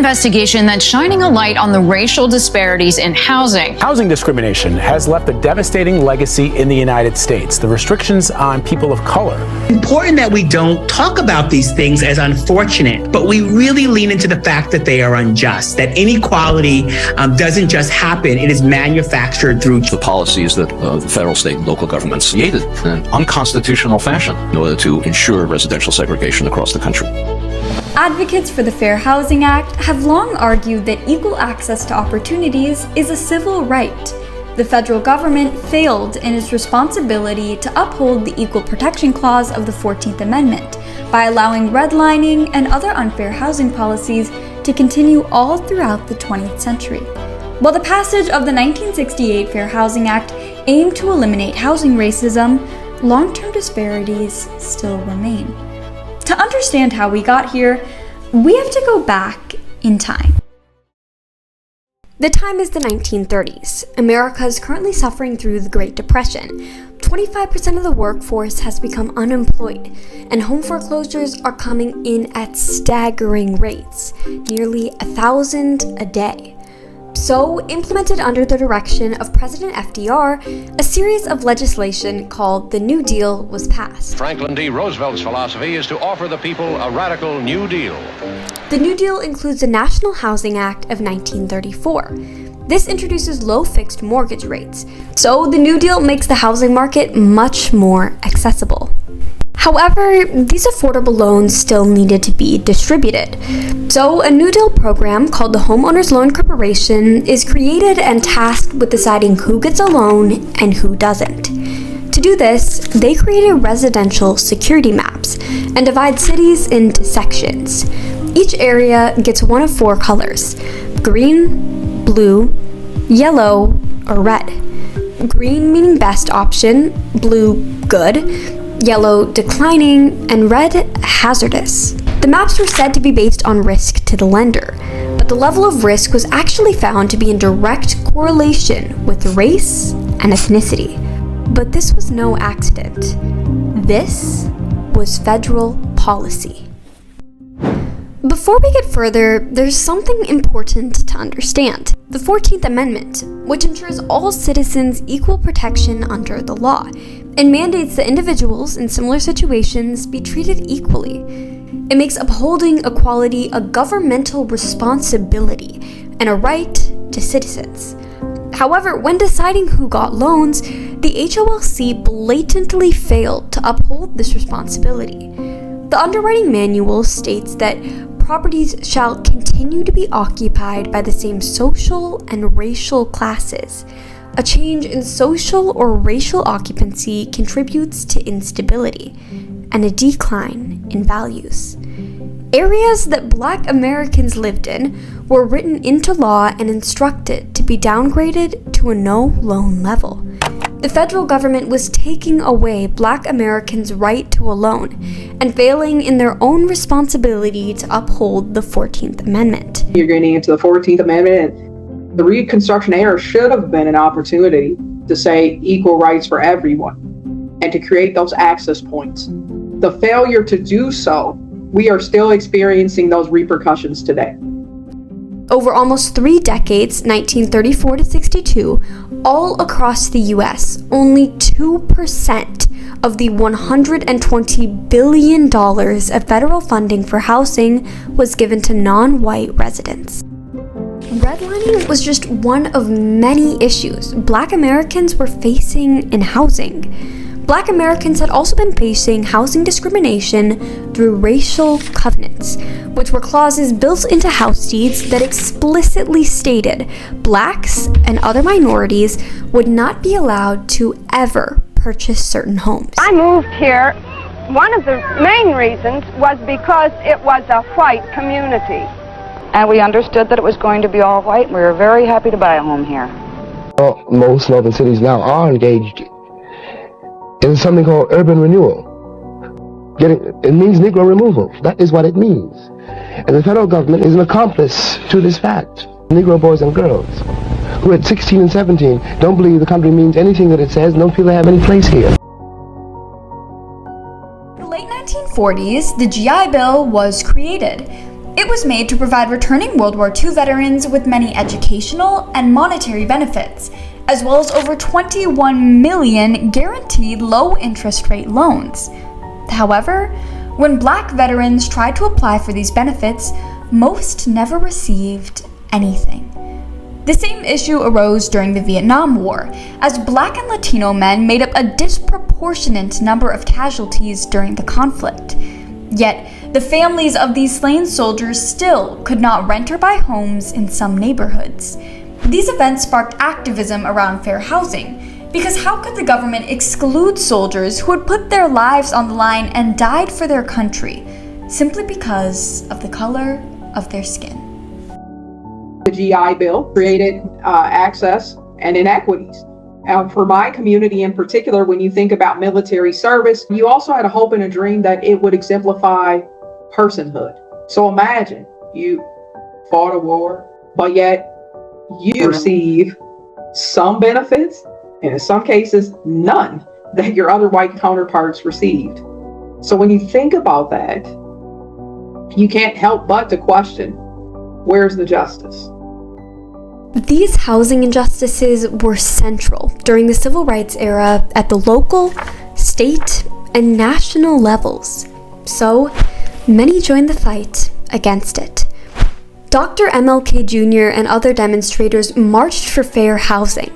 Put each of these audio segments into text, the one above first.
investigation that's shining a light on the racial disparities in housing. Housing discrimination has left a devastating legacy in the United States. The restrictions on people of color. Important that we don't talk about these things as unfortunate, but we really lean into the fact that they are unjust, that inequality doesn't just happen, it is manufactured through the policies that the federal, state, and local governments created in an unconstitutional fashion in order to ensure residential segregation across the country. Advocates for the Fair Housing Act have long argued that equal access to opportunities is a civil right. The federal government failed in its responsibility to uphold the Equal Protection Clause of the 14th Amendment by allowing redlining and other unfair housing policies to continue all throughout the 20th century. While the passage of the 1968 Fair Housing Act aimed to eliminate housing racism, long-term disparities still remain. To understand how we got here, we have to go back in time. The time is the 1930s. America is currently suffering through the Great Depression. 25% of the workforce has become unemployed, and home foreclosures are coming in at staggering rates, nearly 1,000 a day. So, implemented under the direction of President FDR, a series of legislation called the New Deal was passed. Franklin D. Roosevelt's philosophy is to offer the people a radical New Deal. The New Deal includes the National Housing Act of 1934. This introduces low fixed mortgage rates, so the New Deal makes the housing market much more accessible. However, these affordable loans still needed to be distributed. So a New Deal program called the Homeowners Loan Corporation is created and tasked with deciding who gets a loan and who doesn't. To do this, they created residential security maps and divide cities into sections. Each area gets one of 4 colors: green, blue, yellow, or red. Green meaning best option, blue good, yellow declining, and red hazardous. The maps were said to be based on risk to the lender, but the level of risk was actually found to be in direct correlation with race and ethnicity. But this was no accident. This was federal policy. Before we get further, there's something important to understand. The 14th Amendment, which ensures all citizens equal protection under the law, and mandates that individuals in similar situations be treated equally. It makes upholding equality a governmental responsibility and a right to citizens. However, when deciding who got loans, the HOLC blatantly failed to uphold this responsibility. The underwriting manual states that properties shall continue to be occupied by the same social and racial classes. A change in social or racial occupancy contributes to instability and a decline in values. Areas that Black Americans lived in were written into law and instructed to be downgraded to a no-loan level. The federal government was taking away Black Americans' right to a loan and failing in their own responsibility to uphold the 14th Amendment. You're getting into the 14th Amendment. The Reconstruction era should have been an opportunity to say equal rights for everyone and to create those access points. The failure to do so, we are still experiencing those repercussions today. Over almost 3 decades, 1934 to 62, all across the US, only 2% of the $120 billion of federal funding for housing was given to non-white residents. Redlining was just one of many issues Black Americans were facing in housing. Black Americans had also been facing housing discrimination through racial covenants, which were clauses built into house deeds that explicitly stated Blacks and other minorities would not be allowed to ever purchase certain homes. I moved here. One of the main reasons was because it was a white community. And we understood that it was going to be all white, and we were very happy to buy a home here. Well, most northern cities now are engaged in something called urban renewal. It means Negro removal. That is what it means. And the federal government is an accomplice to this fact. Negro boys and girls who at 16 and 17 don't believe the country means anything that it says and don't feel they have any place here. In the late 1940s, the GI Bill was created. It was made to provide returning World War II veterans with many educational and monetary benefits, as well as over 21 million guaranteed low-interest rate loans. However, when Black veterans tried to apply for these benefits, most never received anything. The same issue arose during the Vietnam War, as Black and Latino men made up a disproportionate number of casualties during the conflict. Yet, the families of these slain soldiers still could not rent or buy homes in some neighborhoods. These events sparked activism around fair housing, because how could the government exclude soldiers who had put their lives on the line and died for their country, simply because of the color of their skin? The GI Bill created access and inequities. For my community in particular, when you think about military service, you also had a hope and a dream that it would exemplify personhood. So imagine you fought a war, but yet you receive some benefits, and in some cases, none that your other white counterparts received. So when you think about that, you can't help but to question, where's the justice? These housing injustices were central during the civil rights era at the local, state, and national levels. So, many joined the fight against it. Dr. MLK Jr. and other demonstrators marched for fair housing.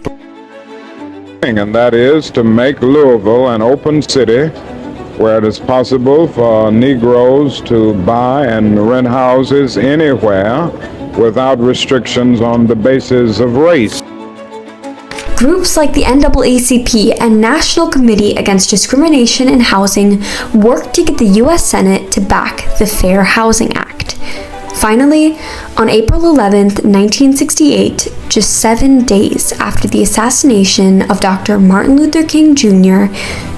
And that is to make Louisville an open city where it is possible for Negroes to buy and rent houses anywhere without restrictions on the basis of race. Groups like the NAACP and National Committee Against Discrimination in Housing worked to get the U.S. Senate to back the Fair Housing Act. Finally, on April 11, 1968, just 7 days after the assassination of Dr. Martin Luther King Jr.,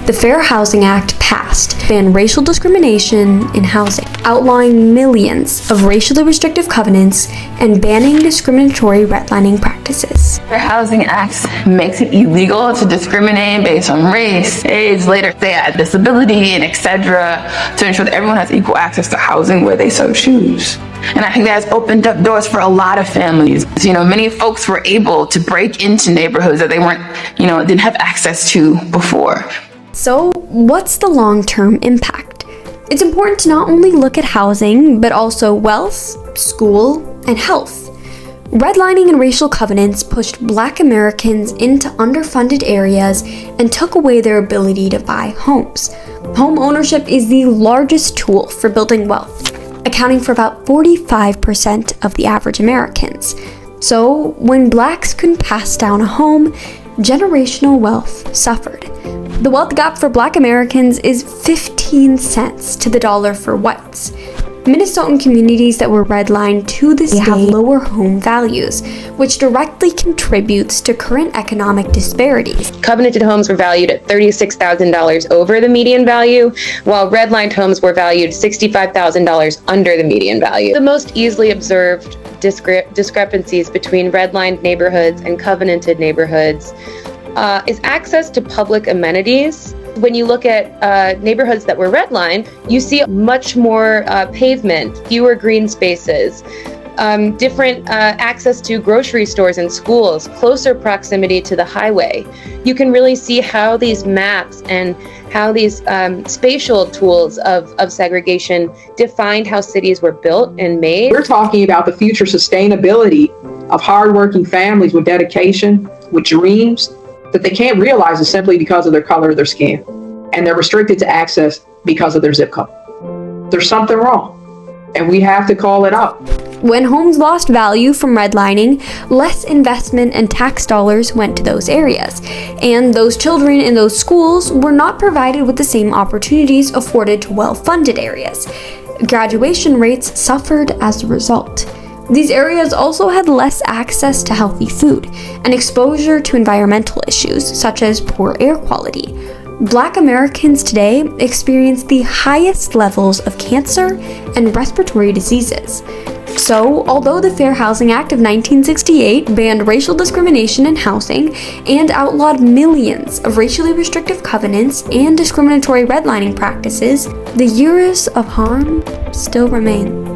the Fair Housing Act passed, banned racial discrimination in housing, outlawing millions of racially restrictive covenants and banning discriminatory redlining practices. Fair Housing Act makes it illegal to discriminate based on race, age, later say disability, and etc., to ensure that everyone has equal access to housing where they so choose. And I think that has opened up doors for a lot of families. Many folks were able to break into neighborhoods that they weren't, didn't have access to before. So, what's the long-term impact? It's important to not only look at housing, but also wealth, school, and health. Redlining and racial covenants pushed Black Americans into underfunded areas and took away their ability to buy homes. Home ownership is the largest tool for building wealth, accounting for about 45% of the average Americans. So, when Blacks couldn't pass down a home, generational wealth suffered. The wealth gap for Black Americans is 15 cents to the dollar for whites. Minnesotan communities that were redlined to this day have lower home values, which directly contributes to current economic disparities. Covenanted homes were valued at $36,000 over the median value, while redlined homes were valued $65,000 under the median value. The most easily observed discrepancies between redlined neighborhoods and covenanted neighborhoods is access to public amenities. When you look at neighborhoods that were redlined, you see much more pavement, fewer green spaces, different access to grocery stores and schools, closer proximity to the highway. You can really see how these maps and how these spatial tools of segregation defined how cities were built and made. We're talking about the future sustainability of hardworking families with dedication, with dreams that they can't realize is simply because of their color of their skin, and they're restricted to access because of their zip code. There's something wrong, and we have to call it out. When homes lost value from redlining, less investment and tax dollars went to those areas, and those children in those schools were not provided with the same opportunities afforded to well-funded areas. Graduation rates suffered as a result. These areas also had less access to healthy food and exposure to environmental issues such as poor air quality. Black Americans today experience the highest levels of cancer and respiratory diseases. So, although the Fair Housing Act of 1968 banned racial discrimination in housing and outlawed millions of racially restrictive covenants and discriminatory redlining practices, the years of harm still remain.